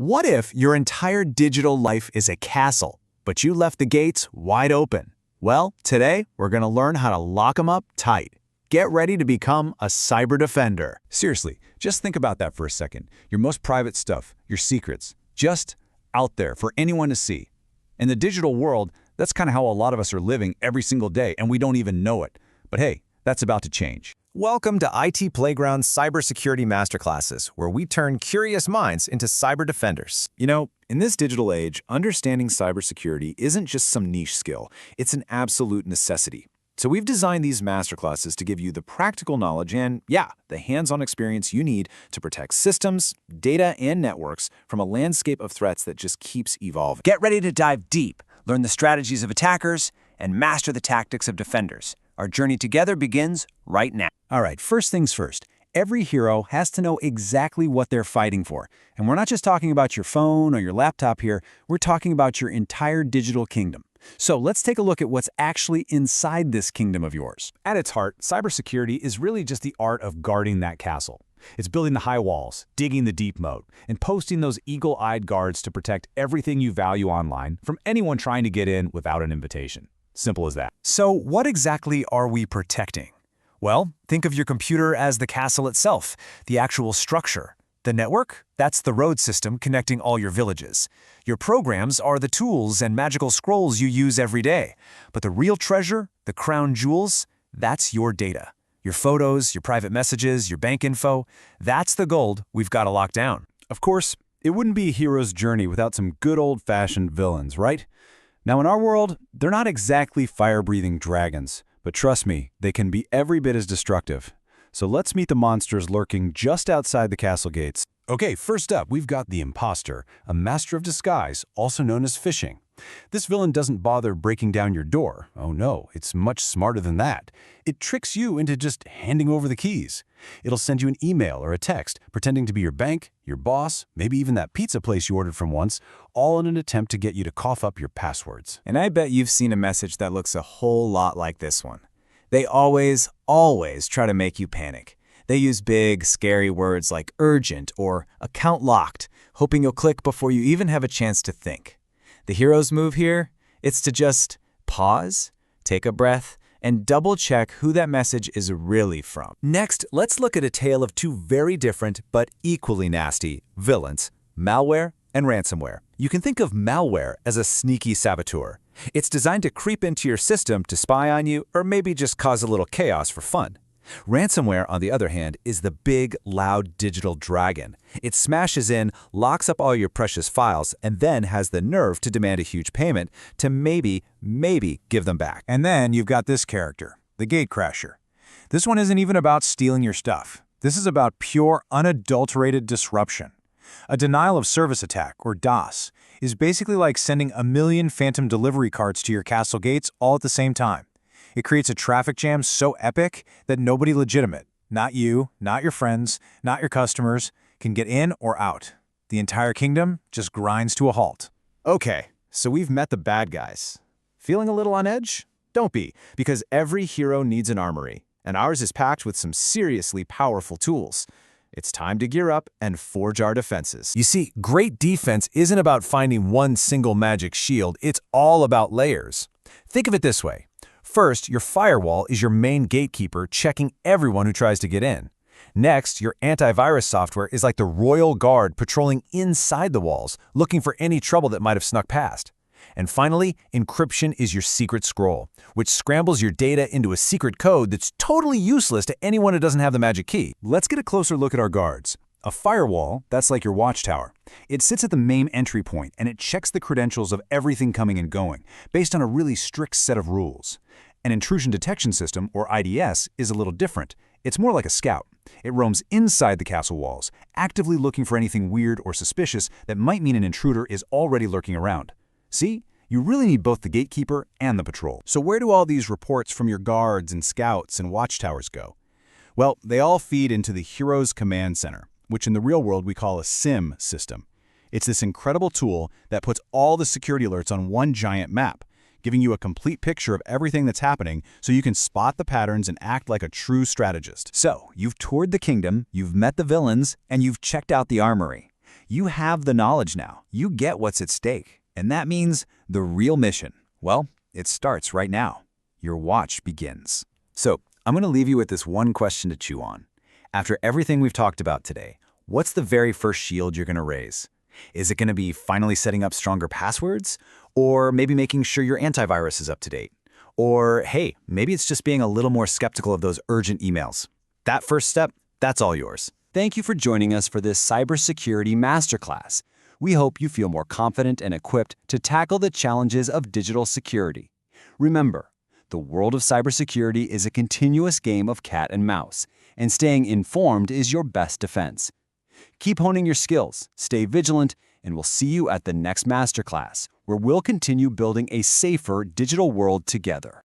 What if your entire digital life is a castle, but you left the gates wide open? Well, today we're going to learn how to lock them up tight. Get ready to become a cyber defender. Seriously, just think about that for a second. Your most private stuff, your secrets, just out there for anyone to see. In the digital world, that's kind of how a lot of us are living every single day, and we don't even know it. But hey, that's about to change. Welcome to IT Playground's Cybersecurity Masterclasses, where we turn curious minds into cyber defenders. You know, in this digital age, understanding cybersecurity isn't just some niche skill, it's an absolute necessity. So we've designed these masterclasses to give you the practical knowledge and, the hands-on experience you need to protect systems, data, and networks from a landscape of threats that just keeps evolving. Get ready to dive deep, learn the strategies of attackers, and master the tactics of defenders. Our journey together begins right now. All right, first things first. Every hero has to know exactly what they're fighting for. And we're not just talking about your phone or your laptop here, we're talking about your entire digital kingdom. So let's take a look at what's actually inside this kingdom of yours. At its heart, cybersecurity is really just the art of guarding that castle. It's building the high walls, digging the deep moat, and posting those eagle-eyed guards to protect everything you value online from anyone trying to get in without an invitation. Simple as that. So what exactly are we protecting? Well, think of your computer as the castle itself, the actual structure. The network? That's the road system connecting all your villages. Your programs are the tools and magical scrolls you use every day. But the real treasure, the crown jewels, that's your data. Your photos, your private messages, your bank info, that's the gold we've got to lock down. Of course, it wouldn't be a hero's journey without some good old-fashioned villains, right? Now in our world, they're not exactly fire-breathing dragons, but trust me, they can be every bit as destructive. So let's meet the monsters lurking just outside the castle gates. Okay, first up, we've got the imposter, a master of disguise, also known as phishing. This villain doesn't bother breaking down your door. Oh no, it's much smarter than that. It tricks you into just handing over the keys. It'll send you an email or a text, pretending to be your bank, your boss, maybe even that pizza place you ordered from once, all in an attempt to get you to cough up your passwords. And I bet you've seen a message that looks a whole lot like this one. They always try to make you panic. They use big, scary words like urgent or account locked, hoping you'll click before you even have a chance to think. The hero's move here, it's to just pause, take a breath, and double-check who that message is really from. Next, let's look at a tale of two very different but equally nasty villains, malware and ransomware. You can think of malware as a sneaky saboteur. It's designed to creep into your system to spy on you or maybe just cause a little chaos for fun. Ransomware, on the other hand, is the big, loud digital dragon. It smashes in, locks up all your precious files, and then has the nerve to demand a huge payment to maybe give them back. And then you've got this character, the gatecrasher. This one isn't even about stealing your stuff. This is about pure, unadulterated disruption. A denial of service attack, or DOS, is basically like sending a million phantom delivery carts to your castle gates all at the same time. It creates a traffic jam so epic that nobody legitimate, not you, not your friends, not your customers, can get in or out. The entire kingdom just grinds to a halt. Okay, so we've met the bad guys. Feeling a little on edge? Don't be, because every hero needs an armory, and ours is packed with some seriously powerful tools. It's time to gear up and forge our defenses. You see, great defense isn't about finding one single magic shield, it's all about layers. Think of it this way. First, your firewall is your main gatekeeper checking everyone who tries to get in. Next, your antivirus software is like the royal guard patrolling inside the walls, looking for any trouble that might have snuck past. And finally, encryption is your secret scroll, which scrambles your data into a secret code that's totally useless to anyone who doesn't have the magic key. Let's get a closer look at our guards. A firewall, that's like your watchtower. It sits at the main entry point and it checks the credentials of everything coming and going, based on a really strict set of rules. An intrusion detection system, or IDS, is a little different. It's more like a scout. It roams inside the castle walls, actively looking for anything weird or suspicious that might mean an intruder is already lurking around. See? You really need both the gatekeeper and the patrol. So where do all these reports from your guards and scouts and watchtowers go? Well, they all feed into the Heroes Command Center, which in the real world we call a SIM system. It's this incredible tool that puts all the security alerts on one giant map, giving you a complete picture of everything that's happening so you can spot the patterns and act like a true strategist. So, you've toured the kingdom, you've met the villains, and you've checked out the armory. You have the knowledge now. You get what's at stake. And that means the real mission. Well, it starts right now. Your watch begins. So, I'm going to leave you with this one question to chew on. After everything we've talked about today, what's the very first shield you're going to raise? Is it going to be finally setting up stronger passwords? Or maybe making sure your antivirus is up to date? Or, hey, maybe it's just being a little more skeptical of those urgent emails. That first step, that's all yours. Thank you for joining us for this Cybersecurity Masterclass. We hope you feel more confident and equipped to tackle the challenges of digital security. Remember, the world of cybersecurity is a continuous game of cat and mouse, and staying informed is your best defense. Keep honing your skills, stay vigilant, and we'll see you at the next Masterclass, where we'll continue building a safer digital world together.